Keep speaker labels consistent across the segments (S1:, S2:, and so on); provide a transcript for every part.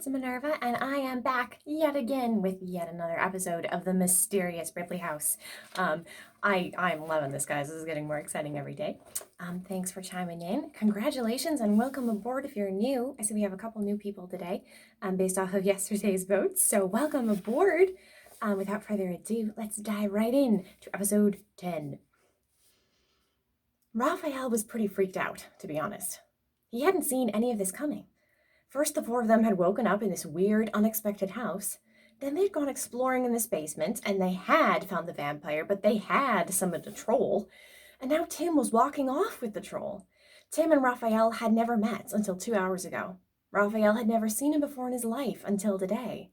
S1: it's Minerva, and I am back yet again with yet another episode of the Mysterious Ripley House. I'm loving this, guys. This is getting more exciting every day. Thanks for chiming in. Congratulations and welcome aboard if you're new. I see we have a couple new people today, based off of yesterday's votes, so welcome aboard. Without further ado, let's dive right in to episode 10. Raphael was pretty freaked out, to be honest. He hadn't seen any of this coming. First, the four of them had woken up in this weird, unexpected house. Then they'd gone exploring in this basement, and they had found the vampire, but they had summoned a troll. And now Tim was walking off with the troll. Tim and Raphael had never met until 2 hours ago. Raphael had never seen him before in his life until today.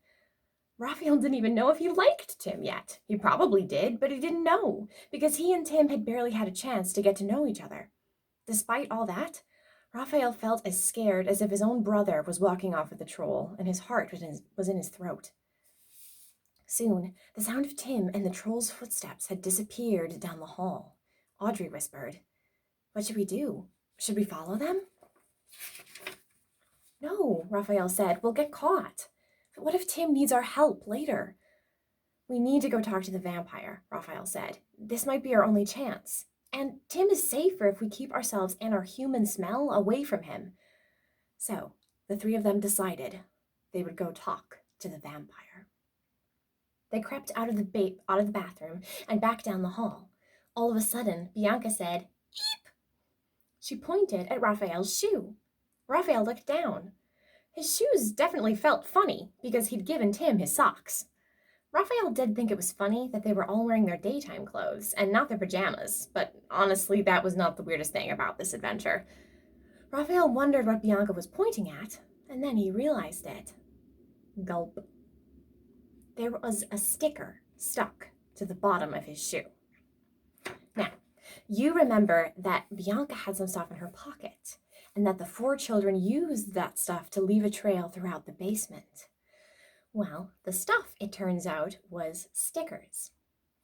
S1: Raphael didn't even know if he liked Tim yet. He probably did, but he didn't know, because he and Tim had barely had a chance to get to know each other. Despite all that, Raphael felt as scared as if his own brother was walking off with the troll, and his heart was in his throat. Soon, the sound of Tim and the troll's footsteps had disappeared down the hall. Audrey whispered, "What should we do? Should we follow them?" "No," Raphael said. "We'll get caught. But what if Tim needs our help later?" "We need to go talk to the vampire," Raphael said. "This might be our only chance. And Tim is safer if we keep ourselves and our human smell away from him." So, the three of them decided they would go talk to the vampire. They crept out of the bathroom and back down the hall. All of a sudden, Bianca said, "Eep!" She pointed at Raphael's shoe. Raphael looked down. His shoes definitely felt funny because he'd given Tim his socks. Raphael did think it was funny that they were all wearing their daytime clothes and not their pajamas, but honestly, that was not the weirdest thing about this adventure. Raphael wondered what Bianca was pointing at, and then he realized it. Gulp. There was a sticker stuck to the bottom of his shoe. Now, you remember that Bianca had some stuff in her pocket, and that the four children used that stuff to leave a trail throughout the basement. Well, the stuff, it turns out, was stickers.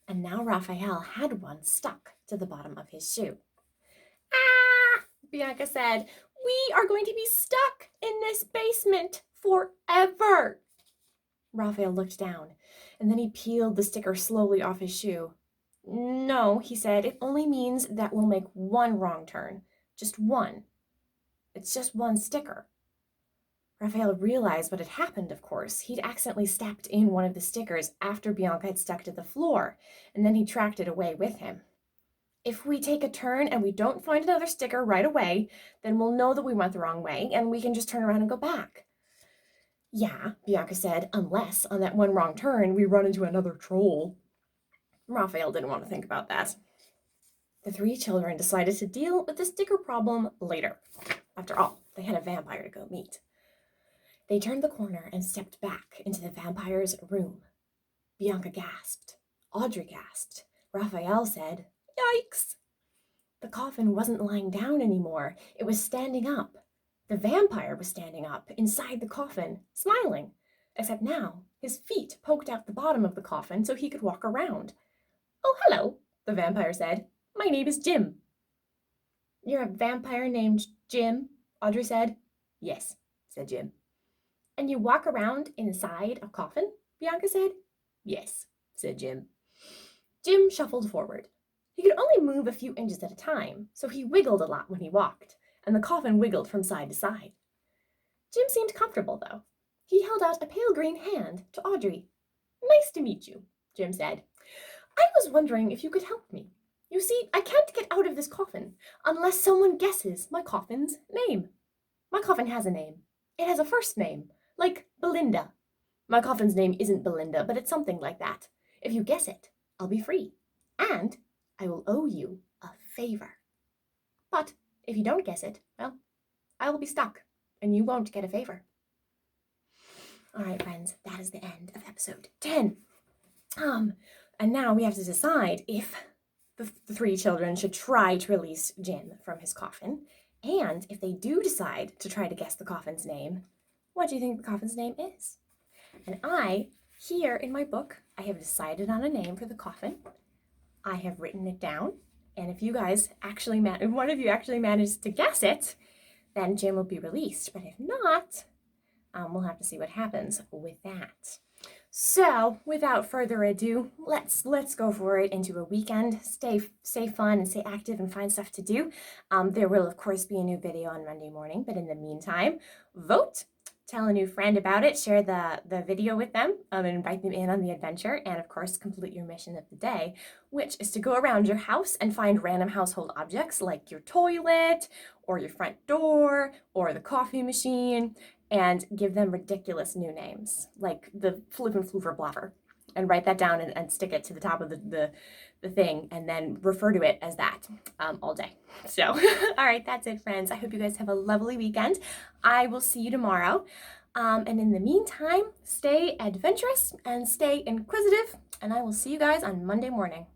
S1: And now Raphael had one stuck to the bottom of his shoe. "Ah!" Bianca said. "We are going to be stuck in this basement forever." Raphael looked down, and then he peeled the sticker slowly off his shoe. "No," he said, "it only means that we'll make one wrong turn. Just one. It's just one sticker." Raphael realized what had happened, of course. He'd accidentally stepped in one of the stickers after Bianca had stuck to the floor, and then he tracked it away with him. "If we take a turn and we don't find another sticker right away, then we'll know that we went the wrong way, and we can just turn around and go back." "Yeah," Bianca said, "unless on that one wrong turn we run into another troll." Raphael didn't want to think about that. The three children decided to deal with the sticker problem later. After all, they had a vampire to go meet. They turned the corner and stepped back into the vampire's room. Bianca gasped. Audrey gasped. Raphael said, "Yikes!" The coffin wasn't lying down anymore. It was standing up. The vampire was standing up inside the coffin, smiling. Except now, his feet poked out the bottom of the coffin so he could walk around. "Oh, hello," the vampire said. "My name is Jim." "You're a vampire named Jim?" Audrey said. "Yes," said Jim. "And you walk around inside a coffin?" Bianca said. "Yes," said Jim. Jim shuffled forward. He could only move a few inches at a time, so he wiggled a lot when he walked, and the coffin wiggled from side to side. Jim seemed comfortable, though. He held out a pale green hand to Audrey. "Nice to meet you," Jim said. "I was wondering if you could help me. You see, I can't get out of this coffin unless someone guesses my coffin's name. My coffin has a name. It has a first name. Like Belinda. My coffin's name isn't Belinda, but it's something like that. If you guess it, I'll be free. And I will owe you a favor. But if you don't guess it, well, I will be stuck, and you won't get a favor." All right, friends, that is the end of episode 10. And now we have to decide if the three children should try to release Jim from his coffin, and if they do decide to try to guess the coffin's name, what do you think the coffin's name is? And here in my book, I have decided on a name for the coffin. I have written it down, and if you guys if one of you actually managed to guess it, then Jim will be released. But if not, We'll have to see what happens with that. So, without further ado, let's go for it into a weekend. Stay fun and stay active and find stuff to do. There will, of course, be a new video on Monday morning, but in the meantime, vote, tell a new friend about it, share the video with them, and invite them in on the adventure, and of course, complete your mission of the day, which is to go around your house and find random household objects like your toilet, or your front door, or the coffee machine, and give them ridiculous new names, like the Flippin' Floover Blopper, and write that down and stick it to the top of the thing, and then refer to it as that all day. So, all right, that's it, friends. I hope you guys have a lovely weekend. I will see you tomorrow. And in the meantime, stay adventurous and stay inquisitive, and I will see you guys on Monday morning.